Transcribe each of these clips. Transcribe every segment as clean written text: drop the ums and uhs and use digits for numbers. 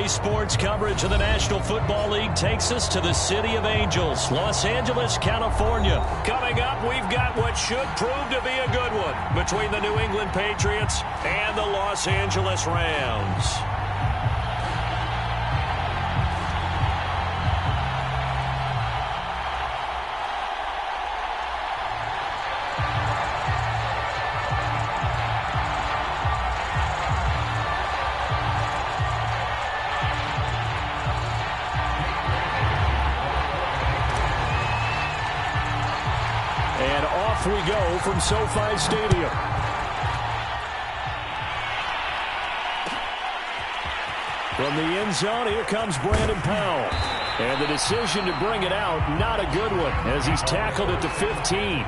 Today's sports coverage of the National Football League takes us to the City of Angels, Los Angeles, California. Coming up, we've got what should prove to be a good one between the New England Patriots and the Los Angeles Rams. We go from SoFi Stadium. From the end zone, here comes Brandon Powell. And the decision to bring it out, not a good one, as he's tackled at the 15.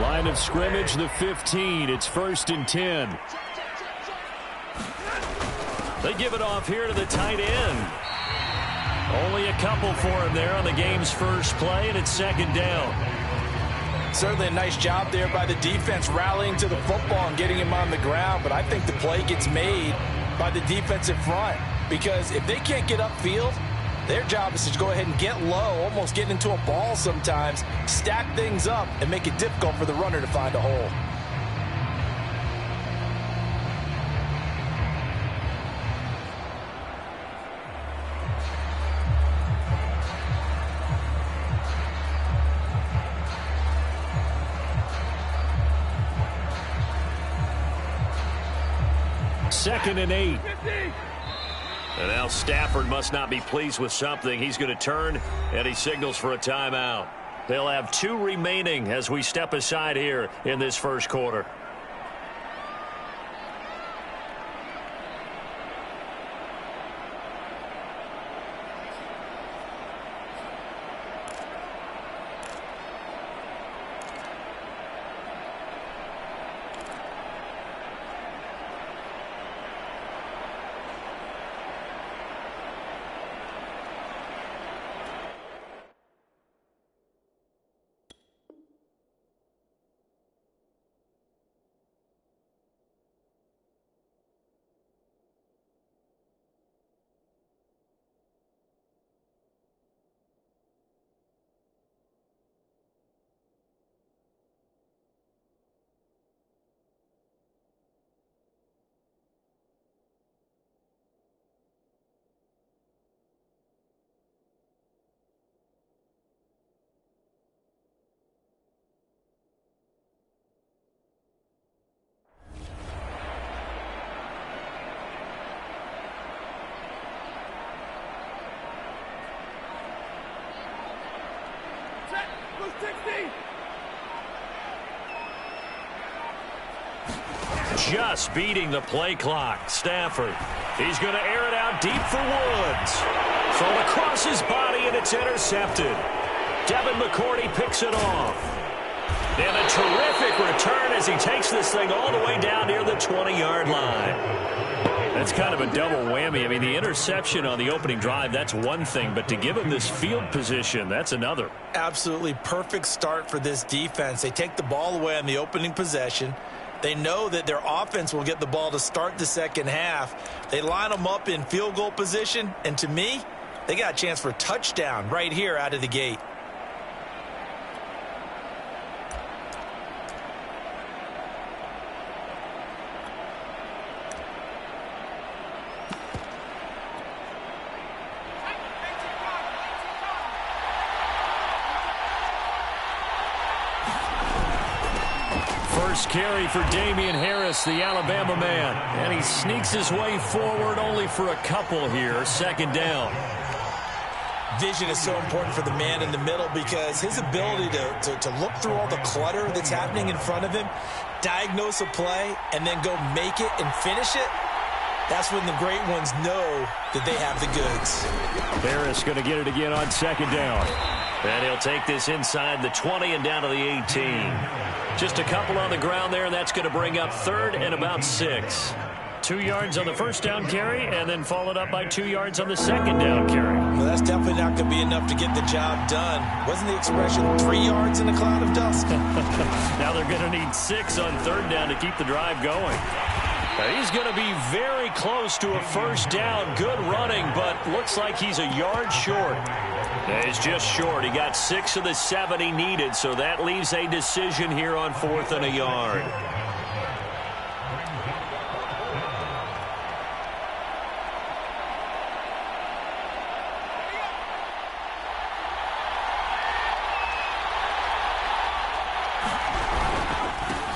Line of scrimmage, the 15. It's 1st and 10. They give it off here to the tight end. Only a couple for him there on the game's first play, and it's 2nd down. Certainly a nice job there by the defense rallying to the football and getting him on the ground, but I think the play gets made by the defensive front because if they can't get upfield, their job is to go ahead and get low, almost get into a ball sometimes, stack things up, and make it difficult for the runner to find a hole. Second and 8. And now Stafford must not be pleased with something. He's going to turn, and he signals for a timeout. They'll have 2 remaining as we step aside here in this first quarter. Just beating the play clock. Stafford. He's going to air it out deep for Woods. Thrown across his body, and it's intercepted. Devin McCourty picks it off. And a terrific return as he takes this thing all the way down near the 20-yard line. That's kind of a double whammy. I mean, the interception on the opening drive, that's one thing. But to give him this field position, that's another. Absolutely perfect start for this defense. They take the ball away on the opening possession. They know that their offense will get the ball to start the second half. They line them up in field goal position, and to me, they got a chance for a touchdown right here out of the gate. First carry for Damian Harris, the Alabama man. And he sneaks his way forward only for a couple here. 2nd down. Vision is so important for the man in the middle because his ability to look through all the clutter that's happening in front of him, diagnose a play, and then go make it and finish it, that's when the great ones know that they have the goods. Harris going to get it again on 2nd down. And he'll take this inside the 20 and down to the 18. Just a couple on the ground there, and that's going to bring up 3rd and about 6. 2 yards on the first down carry and then followed up by 2 yards on the second down carry. Well, that's definitely not going to be enough to get the job done. Wasn't the expression 3 yards in a cloud of dust? Now they're going to need 6 on third down to keep the drive going. He's going to be very close to a first down. Good running, but looks like he's a yard short. He's just short. He got 6 of the 7 he needed, so that leaves a decision here on 4th and a yard.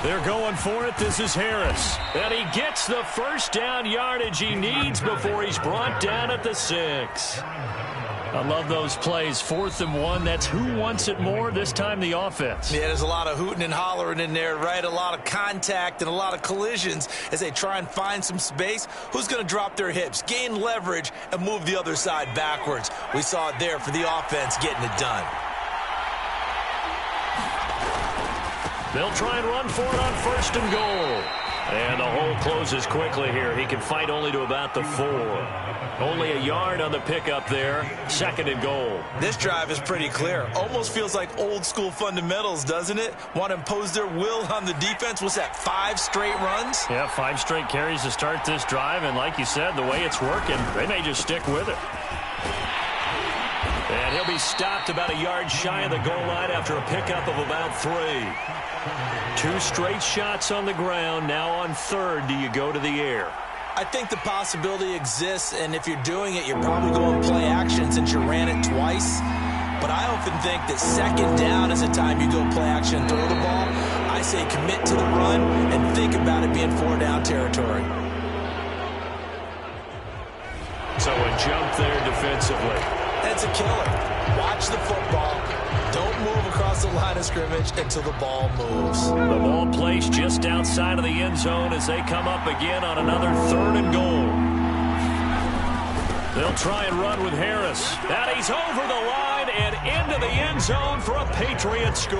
They're going for it. This is Harris. And he gets the first down yardage he needs before he's brought down at the 6. I love those plays. 4th and 1. That's who wants it more, this time the offense. Yeah, there's a lot of hooting and hollering in there, right? A lot of contact and a lot of collisions as they try and find some space. Who's going to drop their hips, gain leverage, and move the other side backwards? We saw it there for the offense getting it done. They'll try and run for it on 1st and goal. And the hole closes quickly here. He can fight only to about the 4. Only a yard on the pickup there. 2nd and goal. This drive is pretty clear. Almost feels like old school fundamentals, doesn't it? Want to impose their will on the defense. What's that, 5 straight runs? Yeah, 5 straight carries to start this drive. And like you said, the way it's working, they may just stick with it. And he'll be stopped about a yard shy of the goal line after a pickup of about 3. 2 straight shots on the ground. Now on 3rd, do you go to the air? I think the possibility exists, and if you're doing it, you're probably going play action since you ran it twice. But I often think that 2nd down is the time you go play action and throw the ball. I say commit to the run and think about it being 4-down territory. So a jump there defensively. That's a killer. Watch the football. Don't move across the line of scrimmage until the ball moves. The ball placed just outside of the end zone as they come up again on another 3rd and goal. They'll try and run with Harris. And he's over the line and into the end zone for a Patriot score.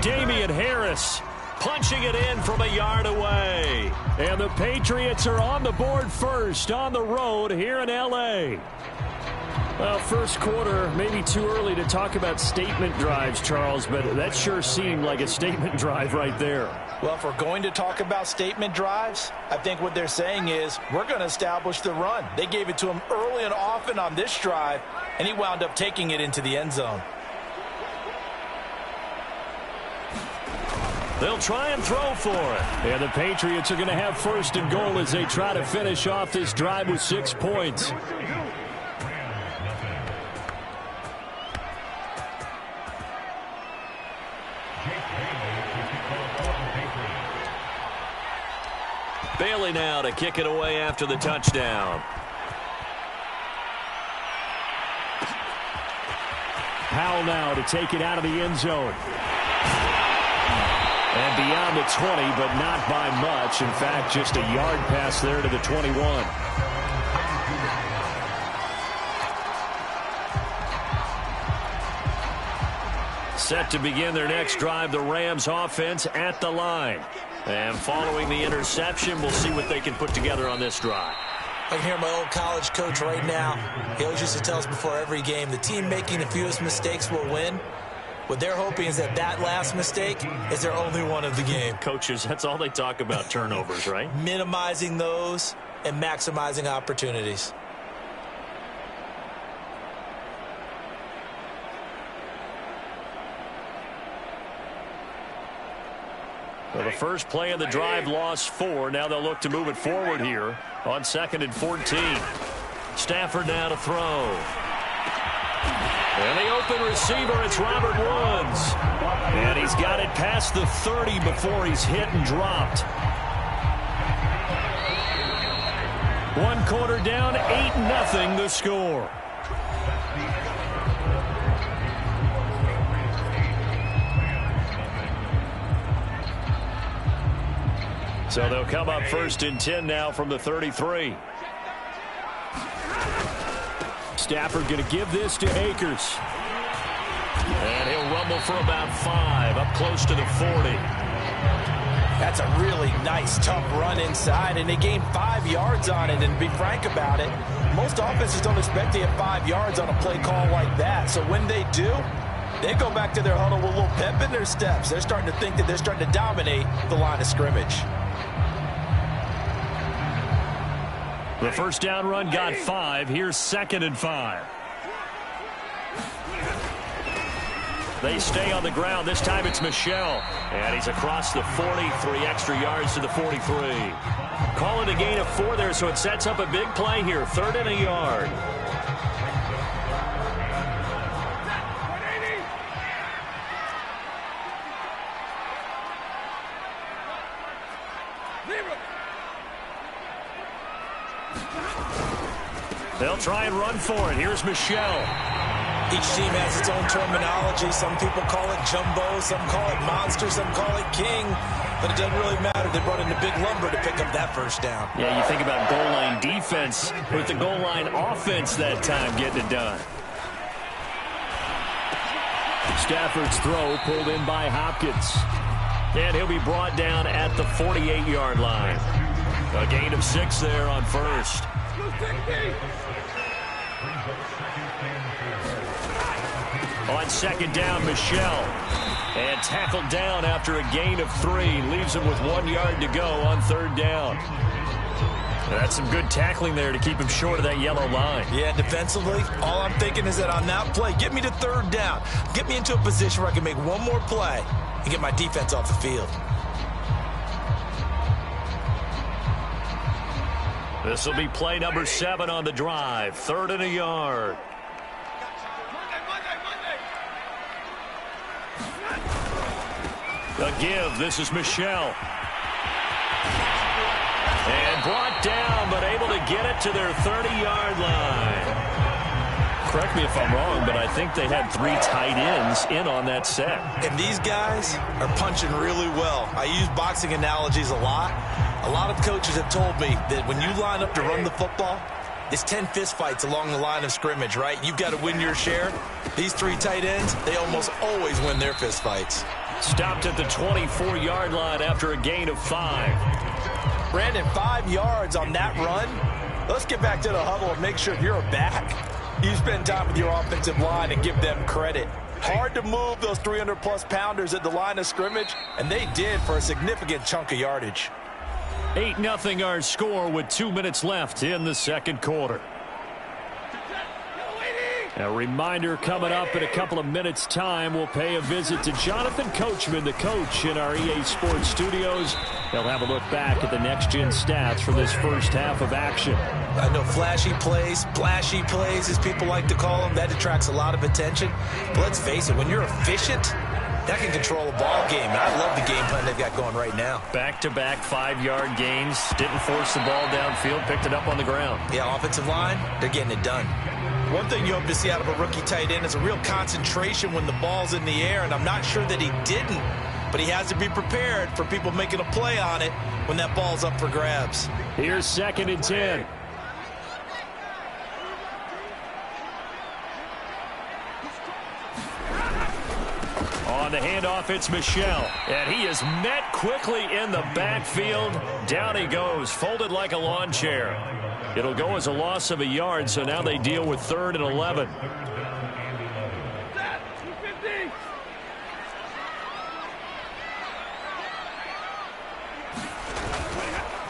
Damian Harris punching it in from a yard away. And the Patriots are on the board first on the road here in L.A. Well, first quarter, maybe too early to talk about statement drives, Charles, but that sure seemed like a statement drive right there. Well, if we're going to talk about statement drives, I think what they're saying is we're going to establish the run. They gave it to him early and often on this drive, and he wound up taking it into the end zone. They'll try and throw for it. And the Patriots are going to have 1st and goal as they try to finish off this drive with 6 points. Bailey now to kick it away after the touchdown. Powell now to take it out of the end zone. And beyond the 20, but not by much. In fact, just a yard pass there to the 21. Set to begin their next drive, the Rams offense at the line. And following the interception, we'll see what they can put together on this drive. I can hear my old college coach right now. He always used to tell us before every game, the team making the fewest mistakes will win. What they're hoping is that last mistake is their only one of the game. Coaches, that's all they talk about, turnovers, right? Minimizing those and maximizing opportunities. Well, the first play of the drive lost 4. Now they'll look to move it forward here on 2nd and 14. Stafford now to throw. And the open receiver, it's Robert Woods. And he's got it past the 30 before he's hit and dropped. 1 quarter down, 8-0 the score. So they'll come up 1st and 10 now from the 33. Stafford going to give this to Akers. And he'll rumble for about 5, up close to the 40. That's a really nice, tough run inside, and they gained 5 yards on it. And to be frank about it, most offenses don't expect to get 5 yards on a play call like that. So when they do, they go back to their huddle with a little pep in their steps. They're starting to think that they're starting to dominate the line of scrimmage. The first down run got 5. Here's 2nd and 5. They stay on the ground. This time it's Michel. And he's across the 40, 3 extra yards to the 43. Call it a gain of 4 there, so it sets up a big play here. 3rd and a yard. They'll try and run for it. Here's Michel. Each team has its own terminology. Some people call it jumbo, some call it monster, some call it king. But it doesn't really matter. They brought in the big lumber to pick up that first down. Yeah, you think about goal line defense with the goal line offense that time getting it done. Stafford's throw pulled in by Hopkins. And he'll be brought down at the 48-yard line. A gain of 6 there on first. On 2nd down, Michel. And tackled down after a gain of 3. Leaves him with 1 yard to go on 3rd down. That's some good tackling there to keep him short of that yellow line. Yeah, defensively, all I'm thinking is that on that play, get me to 3rd down. Get me into a position where I can make one more play and get my defense off the field. This will be play number 7 on the drive. 3rd and a yard. A give. This is Michel. And brought down, but able to get it to their 30-yard line. Correct me if I'm wrong, but I think they had 3 tight ends in on that set. And these guys are punching really well. I use boxing analogies a lot. A lot of coaches have told me that when you line up to run the football, it's 10 fist fights along the line of scrimmage, right? You've got to win your share. These 3 tight ends, they almost always win their fist fights. Stopped at the 24-yard line after a gain of 5. Brandon, 5 yards on that run. Let's get back to the huddle and make sure if you're a back, you spend time with your offensive line and give them credit. Hard to move those 300-plus pounders at the line of scrimmage, and they did for a significant chunk of yardage. 8-0 our score with 2 minutes left in the 2nd quarter. A reminder coming up in a couple of minutes' time. We'll pay a visit to Jonathan Coachman, the coach in our EA Sports studios. He'll have a look back at the next-gen stats from this first half of action. I know flashy plays, splashy plays, as people like to call them, that attracts a lot of attention. But let's face it, when you're efficient, that can control a ball game. And I love the game plan they've got going right now. Back-to-back 5-yard gains. Didn't force the ball downfield. Picked it up on the ground. Yeah, offensive line, they're getting it done. One thing you hope to see out of a rookie tight end is a real concentration when the ball's in the air, and I'm not sure that he didn't, but he has to be prepared for people making a play on it when that ball's up for grabs. Here's 2nd and 10. On the handoff, it's Michel. And he is met quickly in the backfield. Down he goes, folded like a lawn chair. It'll go as a loss of a yard, so now they deal with 3rd and 11.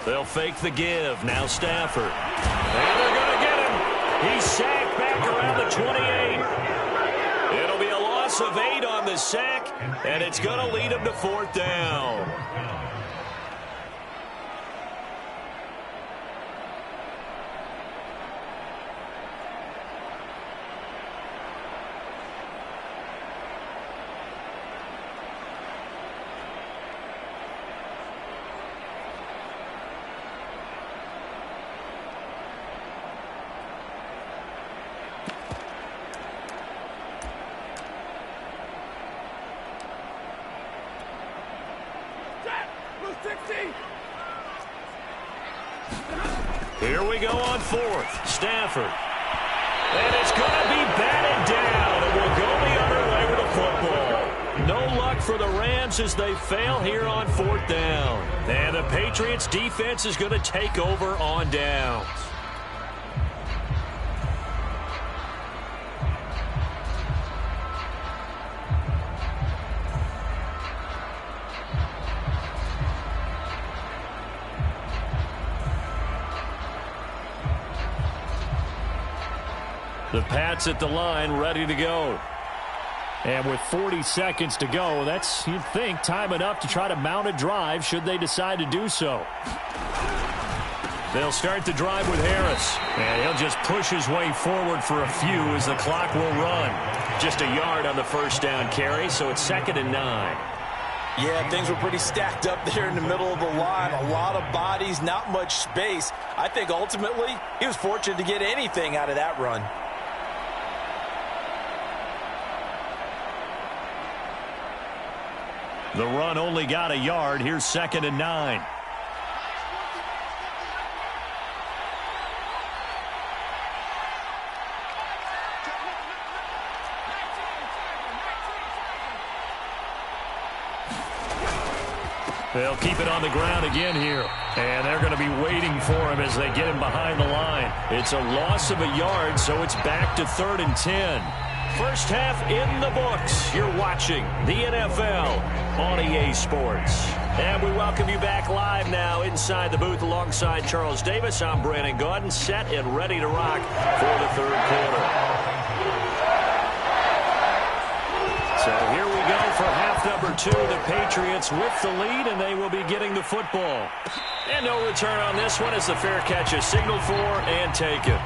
They'll fake the give. Now Stafford. And they're going to get him. He's sacked back around the 28. It'll be a loss of 8 on the sack, and it's going to lead him to 4th down. Here we go on 4th. Stafford. And it's going to be batted down. And we'll go the other way with the football. No luck for the Rams. as they fail here on 4th down. And the Patriots defense is going to take over on downs. The Pats at the line, ready to go. And with 40 seconds to go, that's, you'd think, time enough to try to mount a drive should they decide to do so. They'll start the drive with Harris. And he'll just push his way forward for a few as the clock will run. Just a yard on the first down carry, so it's 2nd and 9. Yeah, things were pretty stacked up there in the middle of the line. A lot of bodies, not much space. I think ultimately he was fortunate to get anything out of that run. The run only got a yard. Here's 2nd and 9. They'll keep it on the ground again here. And they're going to be waiting for him as they get him behind the line. It's a loss of a yard, so it's back to 3rd and 10. First half in the books. You're watching the NFL on EA Sports. And we welcome you back live now inside the booth alongside Charles Davis. I'm Brandon Gaudin, set and ready to rock for the 3rd quarter. So here we go for half number 2. The Patriots with the lead, and they will be getting the football. And no return on this one as the fair catch is signaled for and taken.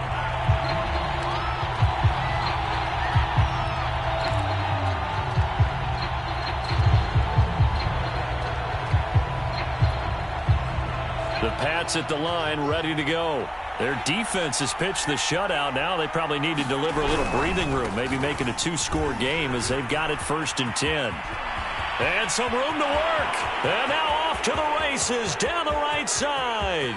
The Pats at the line, ready to go. Their defense has pitched the shutout. Now they probably need to deliver a little breathing room, maybe make it a 2-score game as they've got it 1st and 10. And some room to work. And now off to the races down the right side.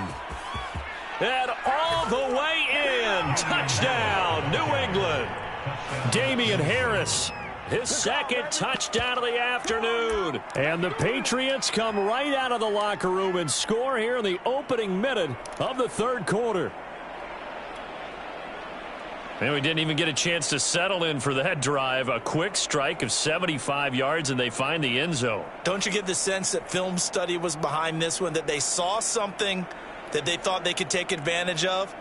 And all the way in. Touchdown, New England. Damian Harris. His 2nd touchdown of the afternoon. And the Patriots come right out of the locker room and score here in the opening minute of the 3rd quarter. And we didn't even get a chance to settle in for that drive. A quick strike of 75 yards, and they find the end zone. Don't you get the sense that film study was behind this one, that they saw something that they thought they could take advantage of?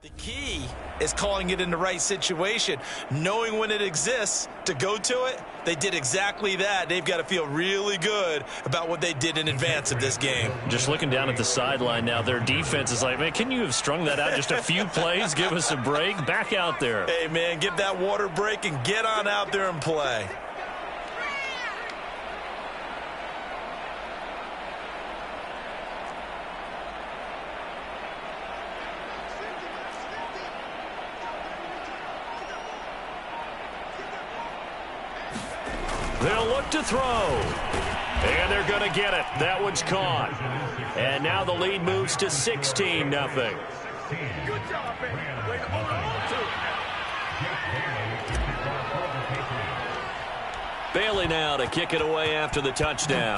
The key is calling it in the right situation, knowing when it exists to go to it. They did exactly that. They've got to feel really good about what they did in advance of this game. Just looking down at the sideline now, their defense is like, man, can you have strung that out just a few plays? Give us a break. Back out there. Hey, man, give that water break and get on out there and play. They'll look to throw. And they're going to get it. That one's caught. And now the lead moves to 16-0. Good job, baby. Way to hold on to it. Bailey now to kick it away after the touchdown.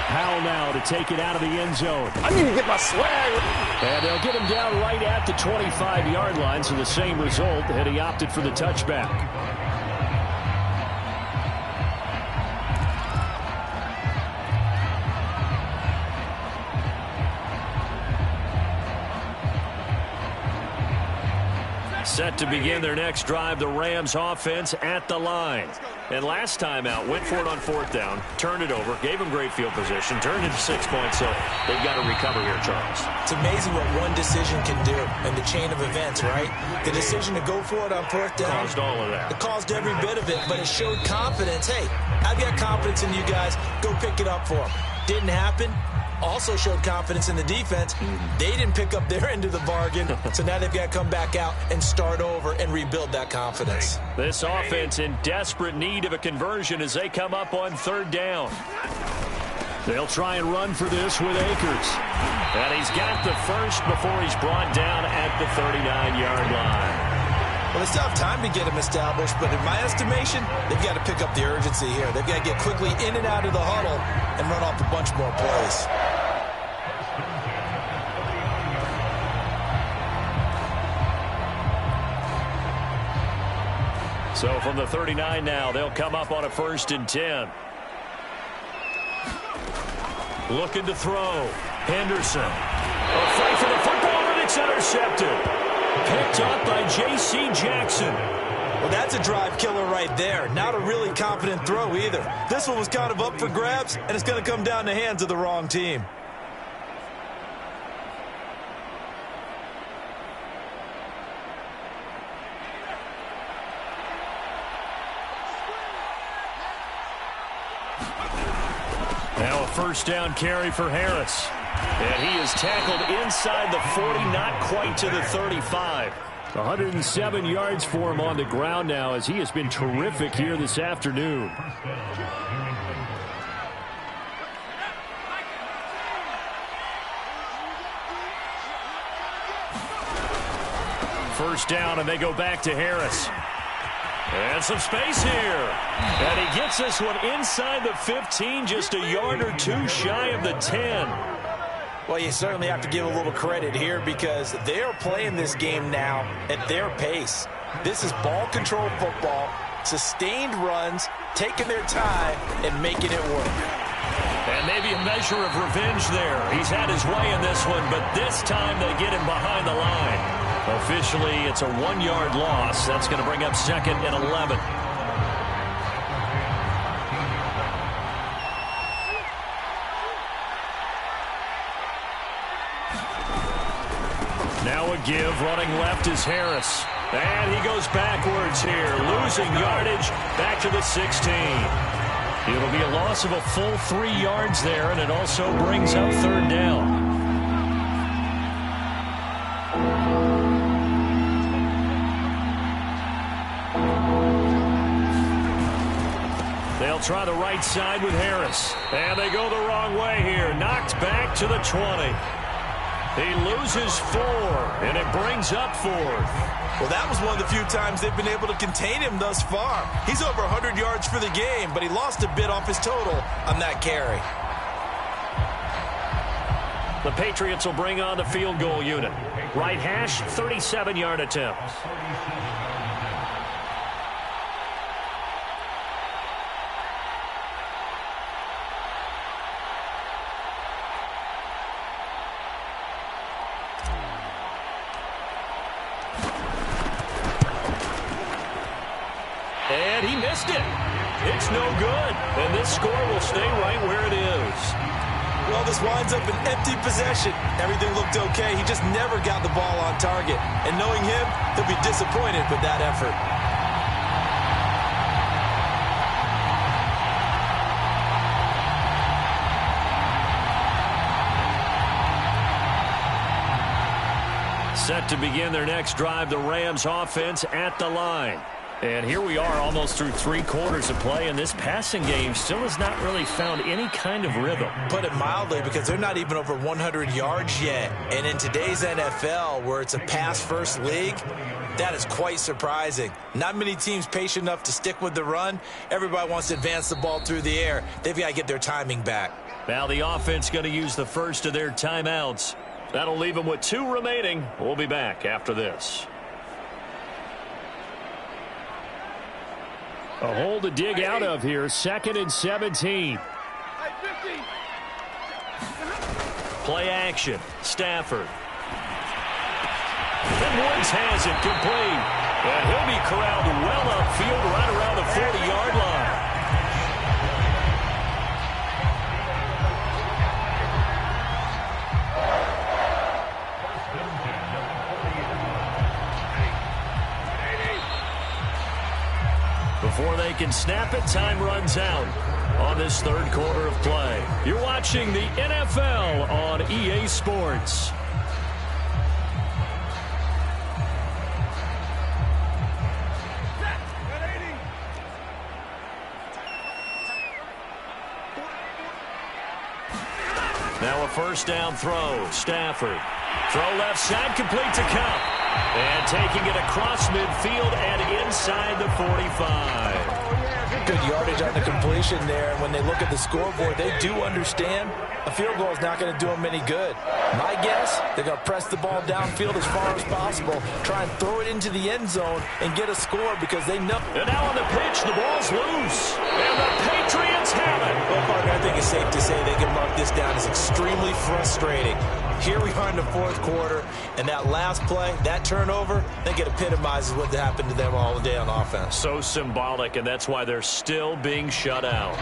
Powell now to take it out of the end zone. I need to get my swag. And they'll get him down right at the 25-yard line, so the same result, and he opted for the touchback. Set to begin their next drive, the Rams offense at the line. And last time out, went for it on 4th down, turned it over, gave them great field position, turned into 6 points, so they've got to recover here, Charles. It's amazing what one decision can do in the chain of events, right? The decision to go for it on 4th down. Caused all of that. It caused every bit of it, but it showed confidence. Hey, I've got confidence in you guys. Go pick it up for them. Didn't happen. Also showed confidence in the defense. They didn't pick up their end of the bargain, so now they've got to come back out and start over and rebuild that confidence. This offense in desperate need of a conversion as they come up on 3rd down. They'll try and run for this with Akers. And he's got the first before he's brought down at the 39-yard line. Well, they still have time to get him established, but in my estimation, they've got to pick up the urgency here. They've got to get quickly in and out of the huddle and run off a bunch more plays. So from the 39 now, they'll come up on a 1st and 10. Looking to throw. Henderson. A fight for the football, and it's intercepted. Picked up by J.C. Jackson. Well, that's a drive killer right there. Not a really confident throw either. This one was kind of up for grabs, and it's going to come down the hands of the wrong team. Now a 1st down carry for Harris. And he is tackled inside the 40, not quite to the 35. 107 yards for him on the ground now as he has been terrific here this afternoon. First down, and they go back to Harris. And some space here. And he gets this one inside the 15, just a yard or two shy of the 10. Well, you certainly have to give a little credit here because they are playing this game now at their pace. This is ball control football, sustained runs, taking their time, and making it work. And maybe a measure of revenge there. He's had his way in this one, but this time they get him behind the line. Officially, it's a 1-yard loss. That's going to bring up 2nd and 11. Now a give, running left is Harris. And he goes backwards here, losing yardage back to the 16. It'll be a loss of a full 3 yards there, and it also brings up 3rd down. They'll try the right side with Harris. And they go the wrong way here. Knocked back to the 20. He loses 4, and it brings up 4th. Well, that was one of the few times they've been able to contain him thus far. He's over 100 yards for the game, but he lost a bit off his total on that carry. The Patriots will bring on the field goal unit. Right hash, 37-yard attempt. And he missed it. It's no good. And this score will stay right where it is. Well, this winds up an empty possession. Everything looked okay. He just never got the ball on target. And knowing him, he'll be disappointed with that effort. Set to begin their next drive, the Rams offense at the line. And here we are almost through 3 quarters of play, and this passing game still has not really found any kind of rhythm. Put it mildly, because they're not even over 100 yards yet. And in today's NFL, where it's a pass-first league, that is quite surprising. Not many teams patient enough to stick with the run. Everybody wants to advance the ball through the air. They've got to get their timing back. Now the offense going to use the first of their timeouts. That'll leave them with 2 remaining. We'll be back after this. A hole to dig out of here. 2nd and 17. Play action. Stafford. And Woods has it complete. And he'll be corralled well upfield right around the 40-yard line. Before they can snap it, time runs out on this third quarter of play. You're watching the NFL on EA Sports. Now a first down throw. Stafford. Throw left side, complete to Cup. And taking it across midfield and inside the 45. Good yardage on the completion there. And when they look at the scoreboard, they do understand a field goal is not going to do them any good. My guess, they're going to press the ball downfield as far as possible, try and throw it into the end zone and get a score because they know. And now on the pitch, the ball's loose. And the Patriots have it. Well, partner, I think it's safe to say they can mark this down as extremely frustrating. Here we are in the fourth quarter, and that last play, that turnover, I think it epitomizes what happened to them all day on offense. So symbolic, and that's why they're still being shut out.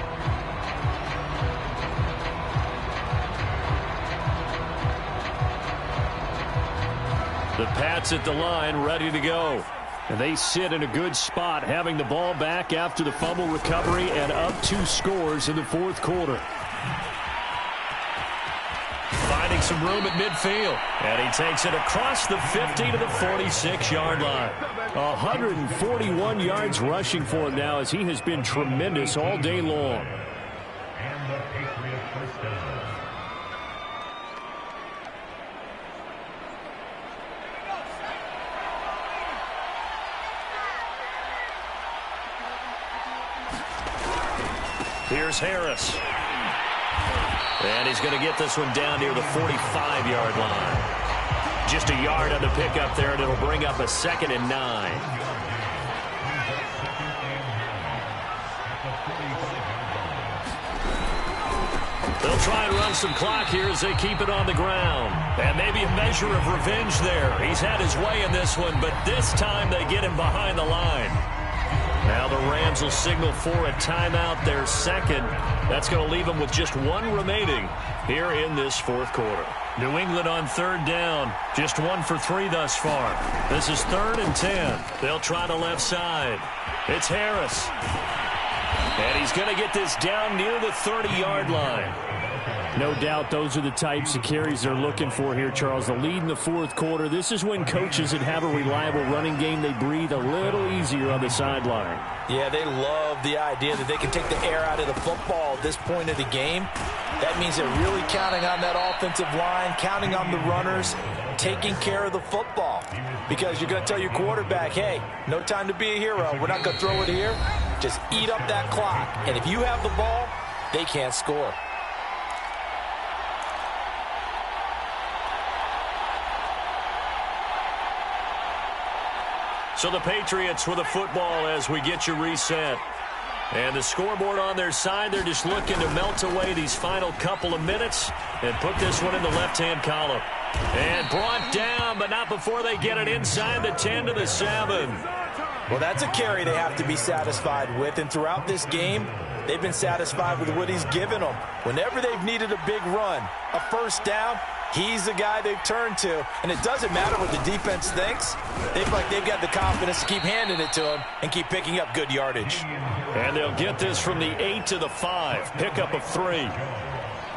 The Pats at the line, ready to go. And they sit in a good spot, having the ball back after the fumble recovery and up 2 scores in the fourth quarter. Finding some room at midfield. And he takes it across the 50 to the 46-yard line. 141 yards rushing for him now as he has been tremendous all day long. And the Patriots first down. Here's Harris. And he's going to get this one down near the 45-yard line. Just a yard on the pickup there, and it'll bring up a 2nd and 9. They'll try and run some clock here as they keep it on the ground. And maybe a measure of revenge there. He's had his way in this one, but this time they get him behind the line. Now the Rams will signal for a timeout, their second. That's going to leave them with just 1 remaining here in this fourth quarter. New England on 3rd down. Just 1 for 3 thus far. This is 3rd and 10. They'll try the left side. It's Harris. And he's going to get this down near the 30-yard line. No doubt those are the types of carries they're looking for here, Charles. The lead in the fourth quarter. This is when coaches that have a reliable running game, they breathe a little easier on the sideline. Yeah, they love the idea that they can take the air out of the football at this point of the game. That means they're really counting on that offensive line, counting on the runners, taking care of the football. Because you're going to tell your quarterback, hey, no time to be a hero. We're not going to throw it here. Just eat up that clock. And if you have the ball, they can't score. So the Patriots with a football as we get you reset. And the scoreboard on their side, they're just looking to melt away these final couple of minutes and put this one in the left-hand column. And brought down, but not before they get it inside the 10 to the 7. Well, that's a carry they have to be satisfied with. And throughout this game, they've been satisfied with what he's given them. Whenever they've needed a big run, a first down, he's the guy they've turned to. And it doesn't matter what the defense thinks. They feel like they've got the confidence to keep handing it to him and keep picking up good yardage. And they'll get this from the 8 to the 5. Pickup of 3.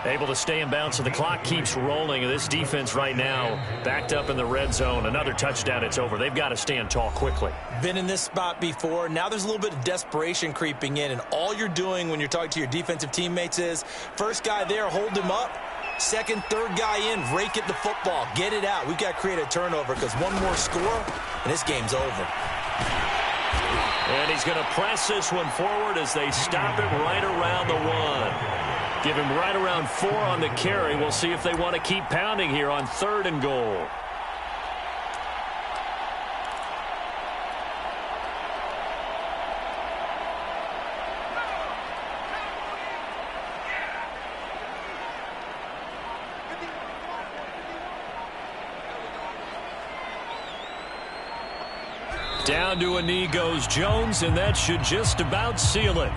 Able to stay in bounds, so the clock keeps rolling. And this defense right now backed up in the red zone. Another touchdown, it's over. They've got to stand tall quickly. Been in this spot before. Now there's a little bit of desperation creeping in. And all you're doing when you're talking to your defensive teammates is, first guy there, hold him up. Second, third guy in, rake at the football. Get it out. We've got to create a turnover because one more score, and this game's over. And he's going to press this one forward as they stop it right around the 1. Give him right around 4 on the carry. We'll see if they want to keep pounding here on 3rd and goal. Down to a knee goes Jones, and that should just about seal it.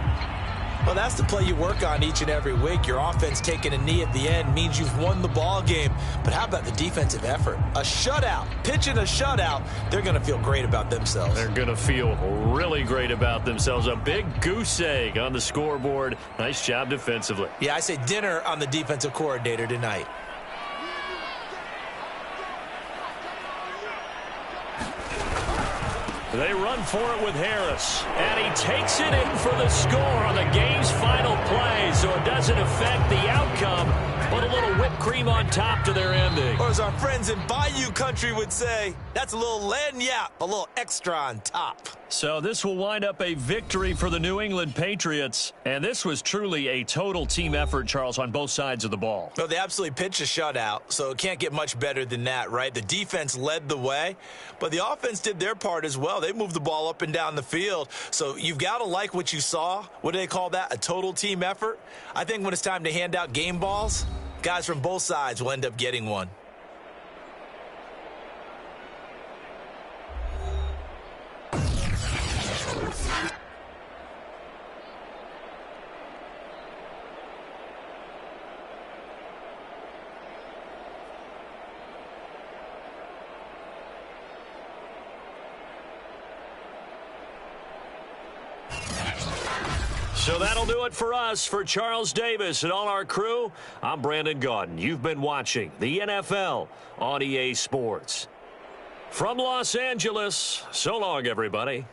Well, that's the play you work on each and every week. Your offense taking a knee at the end means you've won the ball game. But how about the defensive effort? A shutout, pitching a shutout, they're going to feel great about themselves. They're going to feel really great about themselves. A big goose egg on the scoreboard. Nice job defensively. Yeah, I say dinner on the defensive coordinator tonight. They run for it with Harris, and he takes it in for the score on the game's final play, so it doesn't affect the outcome, but a little whipped cream on top to their ending. Or as our friends in Bayou country would say, that's a little lagniappe, a little extra on top. So this will wind up a victory for the New England Patriots, and this was truly a total team effort, Charles, on both sides of the ball. Well, they absolutely pitched a shutout, so it can't get much better than that, right? The defense led the way, but the offense did their part as well. They moved the ball up and down the field, so you've got to like what you saw. What do they call that? A total team effort? I think when it's time to hand out game balls, guys from both sides will end up getting one. So that'll do it for us. For Charles Davis and all our crew, I'm Brandon Gaudin. You've been watching the NFL on EA Sports. From Los Angeles, so long, everybody.